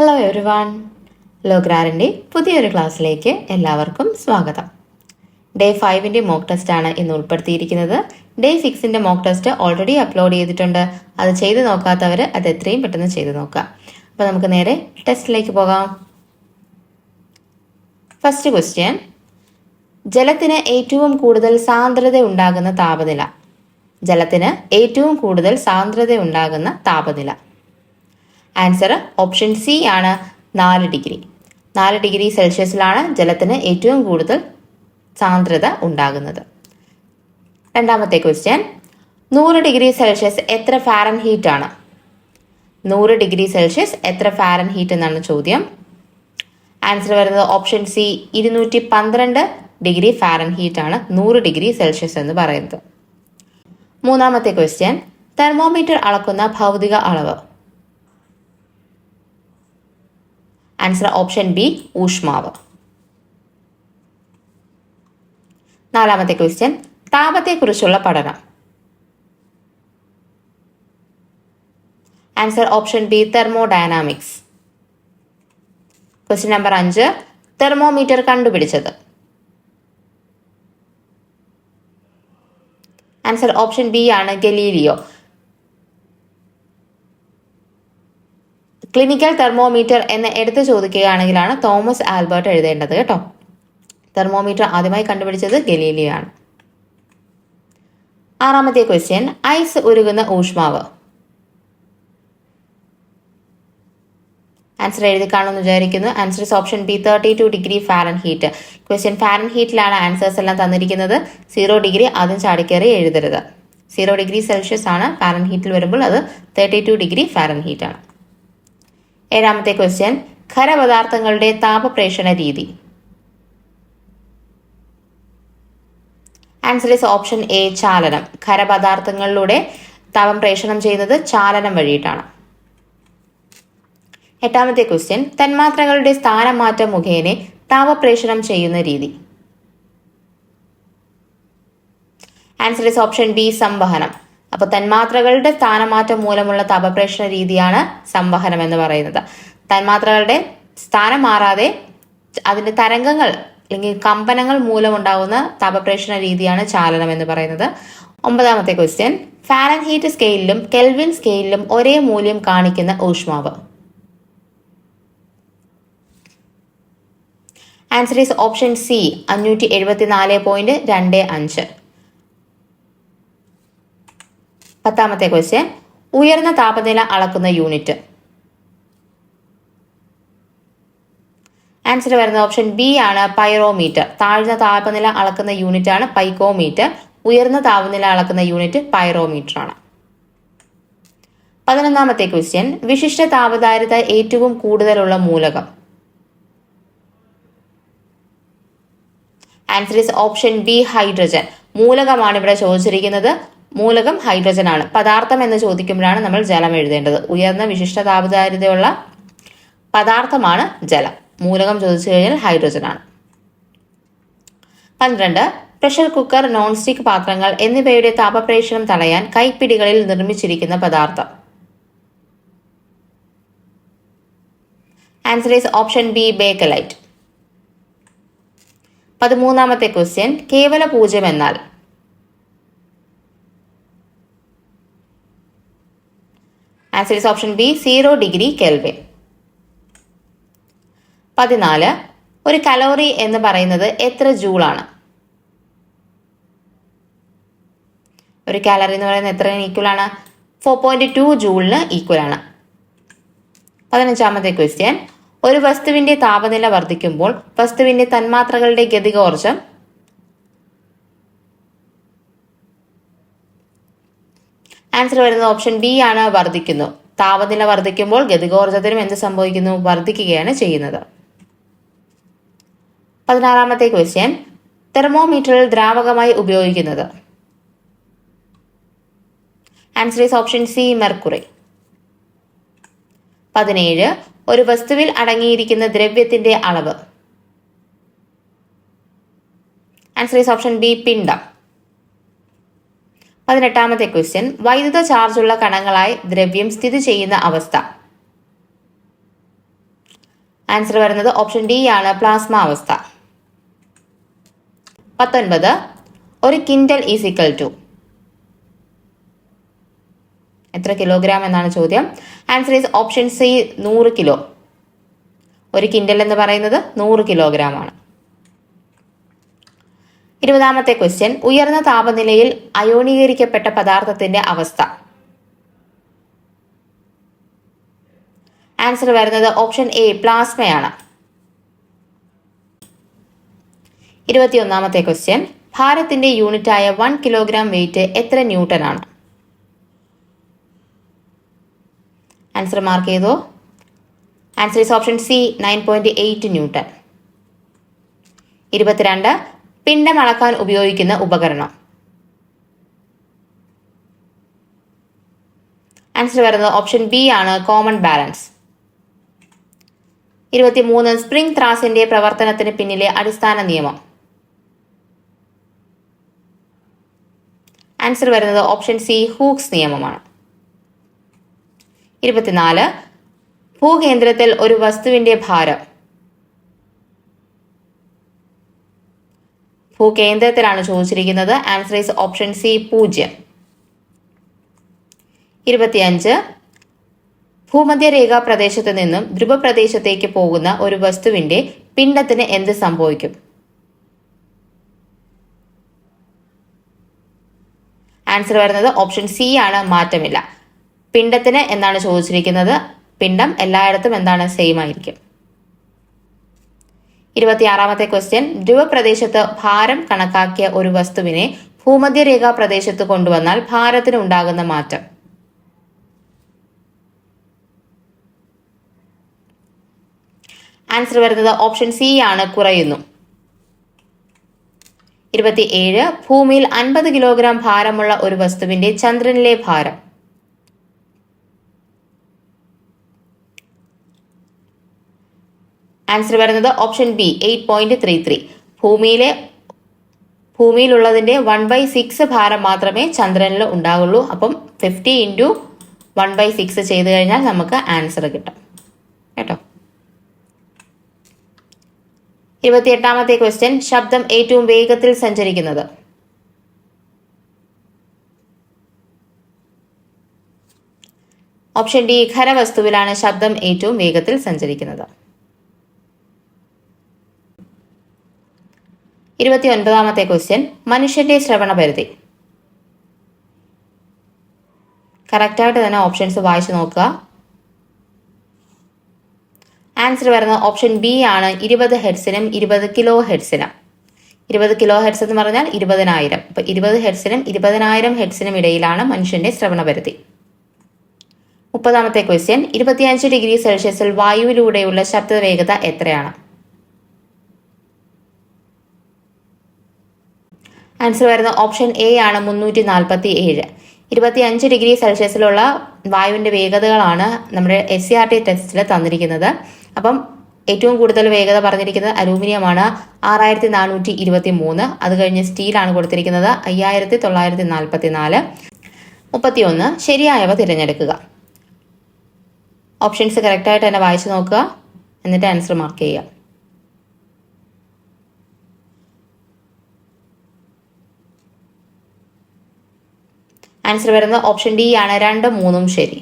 Hello everyone, ലോഗ്രാറിൻ്റെ പുതിയൊരു ക്ലാസ്സിലേക്ക് എല്ലാവർക്കും സ്വാഗതം. ഡേ 5ൻ്റെ മോക്ക് ടെസ്റ്റാണ് ഇന്ന് ഉൾപ്പെടുത്തിയിരിക്കുന്നത്. ഡേ 6ൻ്റെ മോക്ക് ടെസ്റ്റ് ഓൾറെഡി അപ്ലോഡ് ചെയ്തിട്ടുണ്ട്. അത് ചെയ്ത് നോക്കാത്തവർ അത് എത്രയും പെട്ടെന്ന് ചെയ്ത് നോക്കുക. അപ്പോൾ നമുക്ക് നേരെ ടെസ്റ്റിലേക്ക് പോകാം. ഫസ്റ്റ് ക്വസ്റ്റ്യൻ, ജലത്തിന് ഏറ്റവും കൂടുതൽ സാന്ദ്രത ഉണ്ടാകുന്ന താപനില. ജലത്തിന് ഏറ്റവും കൂടുതൽ സാന്ദ്രത ഉണ്ടാകുന്ന താപനില. ആൻസർ ഓപ്ഷൻ സി ആണ്, 4 ഡിഗ്രി. 4 ഡിഗ്രി സെൽഷ്യസിലാണ് ജലത്തിന് ഏറ്റവും കൂടുതൽ സാന്ദ്രത ഉണ്ടാകുന്നത്. രണ്ടാമത്തെ ക്വസ്റ്റ്യൻ, 100 ഡിഗ്രി സെൽഷ്യസ് എത്ര ഫാരൻഹീറ്റ് ആണ്? 100 ഡിഗ്രി സെൽഷ്യസ് എത്ര ഫാരൻഹീറ്റ് എന്നാണ് ചോദ്യം. ആൻസർ വരുന്നത് ഓപ്ഷൻ സി, 212 ഡിഗ്രി ഫാരൻഹീറ്റ് ആണ് 100 ഡിഗ്രി സെൽഷ്യസ് എന്ന് പറയുന്നത്. മൂന്നാമത്തെ ക്വസ്റ്റ്യൻ, തെർമോമീറ്റർ അളക്കുന്ന ഭൗതിക അളവ്. ആൻസർ ഓപ്ഷൻ ബി, ഊഷ്മാവ്. നാലാമത്തെ ക്വസ്റ്റ്യൻ, താപത്തെക്കുറിച്ചുള്ള പഠനം. Answer option B, thermodynamics. Question number 5, thermometer കണ്ടുപിടിച്ചത്. ആൻസർ ഓപ്ഷൻ ബി ആണ്, ഗലീലിയോ. ക്ലിനിക്കൽ തെർമോമീറ്റർ എന്ന് എടുത്തു ചോദിക്കുകയാണെങ്കിലാണ് തോമസ് ആൽബർട്ട് എഴുതേണ്ടത് കേട്ടോ. തെർമോമീറ്റർ ആദ്യമായി കണ്ടുപിടിച്ചത് ഗലീലിയോ ആണ്. ആറാമത്തെ ക്വസ്റ്റ്യൻ, ഐസ് ഉരുകുന്ന ഊഷ്മാവ്. ആൻസർ എഴുതി കാണുമെന്ന് വിചാരിക്കുന്നു. Answer is option B, 32 degree Fahrenheit. Question ഫാരൻഹീറ്റിലാണ് ആൻസേഴ്സ് എല്ലാം തന്നിരിക്കുന്നത്. 0 ഡിഗ്രി ആദ്യം ചാടിക്കയറി എഴുതരുത്. 0 ഡിഗ്രി സെൽഷ്യസ് ആണ് ഫാരൻഹീറ്റിൽ വരുമ്പോൾ, അത് 32 ഡിഗ്രി ഫാരൻഹീറ്റ് ആണ്. ഏഴാമത്തെ ക്വസ്റ്റ്യൻ, ഖരപദാർത്ഥങ്ങളുടെ താപപ്രേഷണ രീതി. ആൻസർ ഇസ് ഓപ്ഷൻ എ, ചാലനം. ഖരപദാർത്ഥങ്ങളിലൂടെ താപം പ്രേഷണം ചെയ്യുന്നത് ചാലനം വഴിയിട്ടാണ്. എട്ടാമത്തെ ക്വസ്റ്റ്യൻ, തന്മാത്രകളുടെ സ്ഥാനമാറ്റം മുഖേന താപപ്രേഷണം ചെയ്യുന്ന രീതി. ആൻസർ ഇസ് ഓപ്ഷൻ ബി, സംവഹനം. അപ്പോൾ തന്മാത്രകളുടെ സ്ഥാനമാറ്റം മൂലമുള്ള താപപ്രേഷണ രീതിയാണ് സംവഹനം എന്ന് പറയുന്നത്. തന്മാത്രകളുടെ സ്ഥാനം മാറാതെ അതിന്റെ തരംഗങ്ങൾ അല്ലെങ്കിൽ കമ്പനങ്ങൾ മൂലമുണ്ടാകുന്ന താപപ്രേഷണ രീതിയാണ് ചാലനം എന്ന് പറയുന്നത്. ഒമ്പതാമത്തെ ക്വസ്റ്റ്യൻ, ഫാരൻഹീറ്റ് സ്കെയിലിലും കെൽവിൻ സ്കെയിലിലും ഒരേ മൂല്യം കാണിക്കുന്ന ഊഷ്മാവ്. Answer is option C, 574.25. പത്താമത്തെ ക്വസ്റ്റ്യൻ, ഉയർന്ന താപനില അളക്കുന്ന യൂണിറ്റ്. ആൻസർ വരുന്നത് ഓപ്ഷൻ ബി ആണ്, പൈറോമീറ്റർ. താഴ്ന്ന താപനില അളക്കുന്ന യൂണിറ്റ് ആണ് പൈക്കോമീറ്റർ. ഉയർന്ന താപനില അളക്കുന്ന യൂണിറ്റ് പൈറോമീറ്റർ ആണ്. 11ാമത്തെ ക്വസ്റ്റ്യൻ, വിശിഷ്ട താപധാരിത ഏറ്റവും കൂടുതലുള്ള മൂലകം. Answer is option B, hydrogen. മൂലകമാണ് ഇവിടെ ചോദിച്ചിരിക്കുന്നത്. മൂലകം ഹൈഡ്രജൻ ആണ്. പദാർത്ഥം എന്ന് ചോദിക്കുമ്പോഴാണ് നമ്മൾ ജലം എഴുതേണ്ടത്. ഉയർന്ന വിശിഷ്ട താപധാരിതയുള്ള പദാർത്ഥമാണ് ജലം. മൂലകം ചോദിച്ചു കഴിഞ്ഞാൽ ഹൈഡ്രജൻ ആണ്. 12, പ്രഷർ കുക്കർ, നോൺ സ്റ്റിക് പാത്രങ്ങൾ എന്നിവയുടെ താപപ്രേഷണം തടയാൻ കൈപ്പിടികളിൽ നിർമ്മിച്ചിരിക്കുന്ന പദാർത്ഥം. Answer is option B, bakelite. 13ാമത്തെ ക്വസ്റ്റ്യൻ, കേവല പൂജ്യം എന്നാൽ. Answer is option B, 0 degree kelvin. 14, ഒരു കലോറി എന്ന് പറയുന്നത് എത്ര ജൂളാണ്? ഒരു കാലറി എന്ന് പറയുന്നത് എത്ര ഈക്വൽ ആണ്? 4.2 ജൂളിന് ഈക്വൽ ആണ്. 15ാമത്തെ ക്വസ്റ്റ്യൻ, ഒരു വസ്തുവിന്റെ താപനില വർദ്ധിക്കുമ്പോൾ വസ്തുവിന്റെ തന്മാത്രകളുടെ ഗതികോർജം. ആൻസർ വരുന്നത് ഓപ്ഷൻ ബി ആണ്, വർദ്ധിക്കുന്നു. താപനില വർദ്ധിക്കുമ്പോൾ ഗതികോർജത്തിനും എന്ത് സംഭവിക്കുന്നു? വർദ്ധിക്കുകയാണ് ചെയ്യുന്നത്. 16ാമത്തെ ക്വസ്റ്റ്യൻ, തെർമോമീറ്ററിൽ ദ്രാവകമായി ഉപയോഗിക്കുന്നത്. Answer is option C, mercury. 17, ഒരു വസ്തുവിൽ അടങ്ങിയിരിക്കുന്ന ദ്രവ്യത്തിന്റെ അളവ്. ആൻസർ ഈസ് ഓപ്ഷൻ ബി, പിണ്ഡം. 18ാമത്തെ ക്വസ്റ്റ്യൻ, വൈദ്യുത ചാർജുള്ള കണങ്ങളായി ദ്രവ്യം സ്ഥിതി ചെയ്യുന്ന അവസ്ഥ. ആൻസർ വരുന്നത് ഓപ്ഷൻ ഡി ആണ്, പ്ലാസ്മ അവസ്ഥ. 19. ഒരു കിൻഡൽ ഈസ് ഈക്വൽ ടു എത്ര കിലോഗ്രാം എന്നാണ് ചോദ്യം. Answer is option C, 100 kilo. ഒരു കിൻഡൽ എന്ന് പറയുന്നത് 100 കിലോഗ്രാം ആണ്. 20ാമത്തെ ക്വസ്റ്റ്യൻ, ഉയർന്ന താപനിലയിൽ അയോണീകരിക്കപ്പെട്ട പദാർത്ഥത്തിന്റെ അവസ്ഥ. ആൻസർ വരുന്നത് ഓപ്ഷൻ എ, പ്ലാസ്മയാണ്. 21ാമത്തെ ക്വസ്റ്റ്യൻ, ഭാരത്തിന്റെ യൂണിറ്റായ 1 കിലോഗ്രാം വെയിറ്റ് എത്ര ന്യൂട്ടൺ ആണ്? ആൻസർ മാർക്ക് ചെയ്തോ. Answer is option C, 9.8 newton. 22. പിണ്ഡം അളക്കാൻ ഉപയോഗിക്കുന്ന ഉപകരണം. ആൻസർ വരുന്നത് ഓപ്ഷൻ ബി ആണ്, കോമൺ ബാലൻസ്. 23. സ്പ്രിംഗ് ത്രാസിന്റെ പ്രവർത്തനത്തിന് പിന്നിലെ അടിസ്ഥാന നിയമം. ആൻസർ വരുന്നത് ഓപ്ഷൻ സി, ഹൂക്സ് നിയമമാണ്. 24. ഭൂകേന്ദ്രത്തിൽ ഒരു വസ്തുവിന്റെ ഭാരം. ഭൂകേന്ദ്രത്തിലാണ് ചോദിച്ചിരിക്കുന്നത്. Answer is option C, 0. 25. ഭൂമധ്യരേഖാ പ്രദേശത്ത് നിന്നും ധ്രുവപ്രദേശത്തേക്ക് പോകുന്ന ഒരു വസ്തുവിന്റെ പിണ്ഡത്തിന് എന്ത് സംഭവിക്കും? ആൻസർ വരുന്നത് ഓപ്ഷൻ സി ആണ്, മാറ്റമില്ല. പിണ്ഡത്തിന് എന്താണ് ചോദിച്ചിരിക്കുന്നത്? പിണ്ഡം എല്ലായിടത്തും എന്താണ്, സെയിം ആയിരിക്കും. 26ാമത്തെ ക്വസ്റ്റ്യൻ, ധ്രുവപ്രദേശത്ത് ഭാരം കണക്കാക്കിയ ഒരു വസ്തുവിനെ ഭൂമധ്യരേഖാ പ്രദേശത്ത് കൊണ്ടുവന്നാൽ ഭാരത്തിന് ഉണ്ടാകുന്ന മാറ്റം. ആൻസർ വരുന്നത് ഓപ്ഷൻ സി ആണ്, കുറയുന്നു. 27. ഭൂമിയിൽ 50 കിലോഗ്രാം ഭാരമുള്ള ഒരു വസ്തുവിന്റെ ചന്ദ്രനിലെ ഭാരം. ആൻസർ വരുന്നത് ഓപ്ഷൻ ബി, 8.33. ഭൂമിയിലുള്ളതിന്റെ 1/6 ഭാരം മാത്രമേ ചന്ദ്രനിൽ ഉണ്ടാകുള്ളൂ. അപ്പം 50 × 1/6 ചെയ്ത് കഴിഞ്ഞാൽ നമുക്ക് ആൻസർ കിട്ടും കേട്ടോ. 28ാമത്തെ ക്വസ്റ്റ്യൻ, ശബ്ദം ഏറ്റവും വേഗത്തിൽ സഞ്ചരിക്കുന്നത്. ഓപ്ഷൻ ഡി, ഖരവസ്തുവിലാണ് ശബ്ദം ഏറ്റവും വേഗത്തിൽ സഞ്ചരിക്കുന്നത്. 29ാമത്തെ ക്വസ്റ്റ്യൻ, മനുഷ്യന്റെ ശ്രവണപരിധി. കറക്റ്റായിട്ട് തന്നെ ഓപ്ഷൻസ് വായിച്ചു നോക്കുക. ആൻസർ വരുന്നത് ഓപ്ഷൻ ബി ആണ്, 20 ഹെർട്സിനും 20 കിലോ ഹെർട്സിനും. 20 കിലോ ഹെർട്സ് എന്ന് പറഞ്ഞാൽ 20,000. അപ്പൊ 20 ഹെർട്സിനും 20,000 ഹെർട്സിനും ഇടയിലാണ് മനുഷ്യന്റെ ശ്രവണപരിധി. 30ാമത്തെ ക്വസ്റ്റ്യൻ, 25 ഡിഗ്രി സെൽഷ്യസിൽ വായുവിലൂടെയുള്ള ശബ്ദവേഗത എത്രയാണ്? ആൻസർ വരുന്ന ഓപ്ഷൻ എ ആണ്, 347. 25 ഡിഗ്രി സെൽഷ്യസിലുള്ള വായുവിന്റെ വേഗതകളാണ് നമ്മുടെ SCERT ടെസ്റ്റിൽ തന്നിരിക്കുന്നത്. അപ്പം ഏറ്റവും കൂടുതൽ വേഗത പറഞ്ഞിരിക്കുന്നത് അലൂമിനിയമാണ്, 6423. അത് കഴിഞ്ഞ് സ്റ്റീലാണ് കൊടുത്തിരിക്കുന്നത്, 5944. 31. ശരിയായവ തിരഞ്ഞെടുക്കുക. ഓപ്ഷൻസ് കറക്റ്റായിട്ട് തന്നെ വായിച്ചു നോക്കുക, എന്നിട്ട് ആൻസർ മാർക്ക് ചെയ്യുക. ആൻസർ വരുന്നത് ഓപ്ഷൻ ഡി ആണ്, 2, 3 ശരി.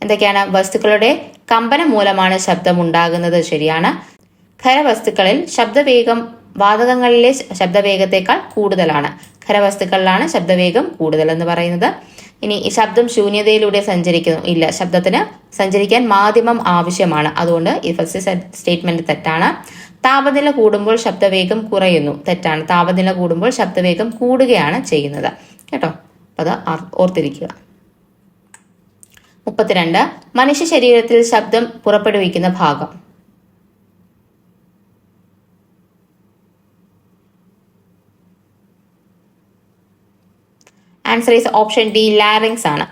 എന്തൊക്കെയാണ്? വസ്തുക്കളുടെ കമ്പനം മൂലമാണ് ശബ്ദം ഉണ്ടാകുന്നത്, ശരിയാണ്. ഖരവസ്തുക്കളിൽ ശബ്ദവേഗം വാതകങ്ങളിലെ ശബ്ദവേഗത്തെക്കാൾ കൂടുതലാണ്. ഖരവസ്തുക്കളിലാണ് ശബ്ദവേഗം കൂടുതൽ എന്ന് പറയുന്നത്. ഇനി ഈ ശബ്ദം ശൂന്യതയിലൂടെ സഞ്ചരിക്കുന്നു, ഇല്ല. ശബ്ദത്തിന് സഞ്ചരിക്കാൻ മാധ്യമം ആവശ്യമാണ്, അതുകൊണ്ട് ഈ ഫസ്റ്റ് സ്റ്റേറ്റ്മെന്റ് തെറ്റാണ്. താപനില കൂടുമ്പോൾ ശബ്ദവേഗം കുറയുന്നു, തെറ്റാണ്. താപനില കൂടുമ്പോൾ ശബ്ദവേഗം കൂടുകയാണ് ചെയ്യുന്നത് കേട്ടോ. അത് ഓർത്തിരിക്കുക. 32. മനുഷ്യ ശരീരത്തിൽ ശബ്ദം പുറപ്പെടുവിക്കുന്ന ഭാഗം. Answer is option D, larynx ആണ്.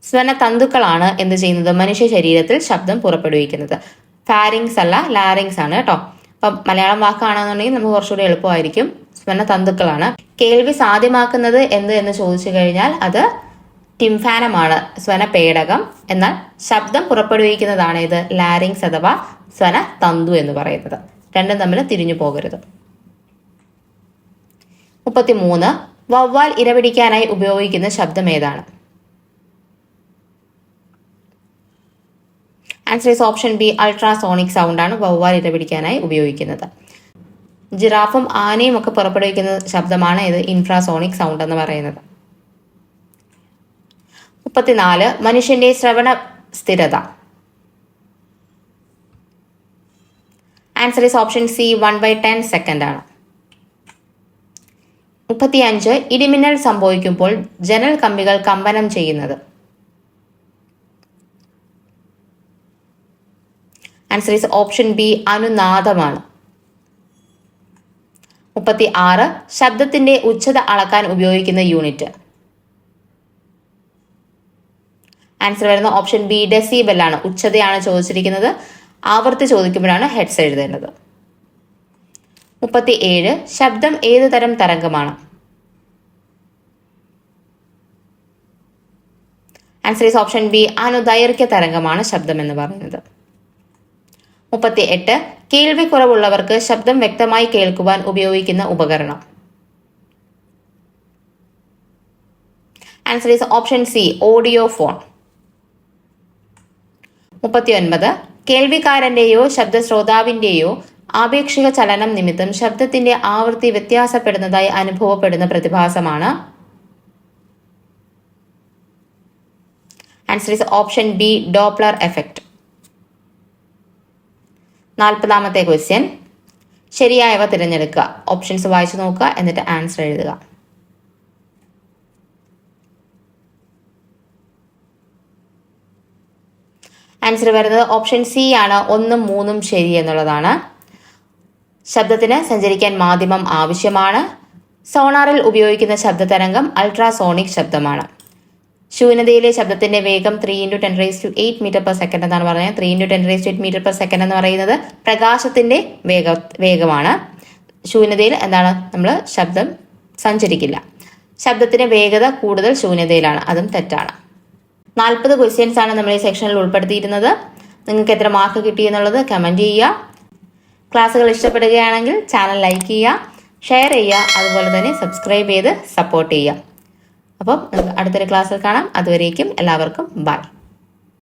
സ്വനതന്തുക്കളാണ് എന്ത് ചെയ്യുന്നത്? മനുഷ്യ ശരീരത്തിൽ ശബ്ദം പുറപ്പെടുവിക്കുന്നത്. ഫാരിങ്സ് അല്ല, ലാരിങ്സ് ആണ് കേട്ടോ. അപ്പം മലയാളം വാക്കാണെന്നുണ്ടെങ്കിൽ നമുക്ക് കുറച്ചുകൂടി എളുപ്പമായിരിക്കും. സ്വനതന്തുക്കളാണ്. കേൾവി സാധ്യമാക്കുന്നത് എന്ത് എന്ന് ചോദിച്ചു കഴിഞ്ഞാൽ അത് ടിംഫാനമാണ് സ്വനപേടകം. എന്നാൽ ശബ്ദം പുറപ്പെടുവിക്കുന്നതാണ് ഇത് ലാരിങ്സ് അഥവാ സ്വന തന്തു എന്ന് പറയുന്നത്. രണ്ടും തമ്മിൽ തിരിഞ്ഞു പോകരുത്. 33. വവ്വാൽ ഇരപിടിക്കാനായി ഉപയോഗിക്കുന്ന ശബ്ദം ഏതാണ്? Answer is option B, ultrasonic sound ആണ് വവ്വാൽ ഇരപിടിക്കാനായി ഉപയോഗിക്കുന്നത്. ജിറാഫും ആനയും ഒക്കെ പുറപ്പെടുവിക്കുന്ന ശബ്ദമാണ് ഇത് ഇൻഫ്രാസോണിക് സൗണ്ട് എന്ന് പറയുന്നത്. 34. മനുഷ്യന്റെ ശ്രവണ സ്ഥിരത. Answer is option C, 1/10 second ആണ്. 35. ഇടിമിന്നൽ സംഭവിക്കുമ്പോൾ ജനൽ കമ്പികൾ കമ്പനം ചെയ്യുന്നത്. ആൻസർ ഈസ് ഓപ്ഷൻ ബി, അനുനാദമാണ്. 36. ശബ്ദത്തിന്റെ ഉച്ചത അളക്കാൻ ഉപയോഗിക്കുന്ന യൂണിറ്റ്. ആൻസർ വരുന്ന ഓപ്ഷൻ ബി, ഡെസിബൽ ആണ്. ഉച്ചതയാണ് ചോദിച്ചിരിക്കുന്നത്. ആവർത്തി ചോദിക്കുമ്പോഴാണ് ഹെഡ്സ് എഴുതേണ്ടത്. 37. ശബ്ദം ഏത് തരം തരംഗമാണ്? ആൻസർ ഈസ് ഓപ്ഷൻ ബി, അനുദൈർഘ്യ തരംഗമാണ് ശബ്ദം എന്ന് പറയുന്നത്. 38. കേൾവിക്കുറവുള്ളവർക്ക് ശബ്ദം വ്യക്തമായി കേൾക്കുവാൻ ഉപയോഗിക്കുന്ന ഉപകരണം. Answer is option C, audio phone. 39. കേൾവിക്കാരന്റെയോ ശബ്ദശ്രോതാവിന്റെയോ ആപേക്ഷിക ചലനം നിമിത്തം ശബ്ദത്തിന്റെ ആവൃത്തി വ്യത്യാസപ്പെടുന്നതായി അനുഭവപ്പെടുന്ന പ്രതിഭാസമാണ്. Answer is option B, Doppler effect. 40. Question. ശരിയായവ തിരഞ്ഞെടുക്കുക. ഓപ്ഷൻസ് വായിച്ചു നോക്കുക, എന്നിട്ട് ആൻസർ എഴുതുക. ആൻസർ വരുന്നത് ഓപ്ഷൻ സി ആണ്. 1ഉം 3ഉം ശരി എന്നുള്ളതാണ്. ശബ്ദത്തിന് സഞ്ചരിക്കാൻ മാധ്യമം ആവശ്യമാണ്. സോണാറിൽ ഉപയോഗിക്കുന്ന ശബ്ദതരംഗം അൾട്രാസോണിക് ശബ്ദമാണ്. ശൂന്യതയിലെ ശബ്ദത്തിന്റെ വേഗം 3x10⁸ മീറ്റർ പെർ സെക്കൻഡ് എന്നാണ് പറയുന്നത്. 3x10⁸ മീറ്റർ പെർ സെക്കൻഡ് എന്ന് പറയുന്നത് പ്രകാശത്തിന്റെ വേഗമാണ്. ശൂന്യതയിൽ എന്താണ്, നമ്മൾ ശബ്ദം സഞ്ചരിക്കില്ല. ശബ്ദത്തിന്റെ വേഗത കൂടുതൽ ശൂന്യതയിലാണ്, അതും തെറ്റാണ്. 40 ക്വസ്റ്റ്യൻസ് ആണ് നമ്മൾ ഈ സെക്ഷനിൽ ഉൾപ്പെടുത്തിയിരുന്നത്. നിങ്ങൾക്ക് എത്ര മാർക്ക് കിട്ടി എന്നുള്ളത് കമന്റ് ചെയ്യുക. ക്ലാസ്സുകൾ ഇഷ്ടപ്പെടുകയാണെങ്കിൽ ചാനൽ ലൈക്ക് ചെയ്യുക, ഷെയർ ചെയ്യുക, അതുപോലെ തന്നെ സബ്സ്ക്രൈബ് ചെയ്ത് സപ്പോർട്ട് ചെയ്യുക. അപ്പം നമുക്ക് അടുത്തൊരു ക്ലാസ്സിൽ കാണാം. അതുവരേക്കും എല്ലാവർക്കും ബൈ.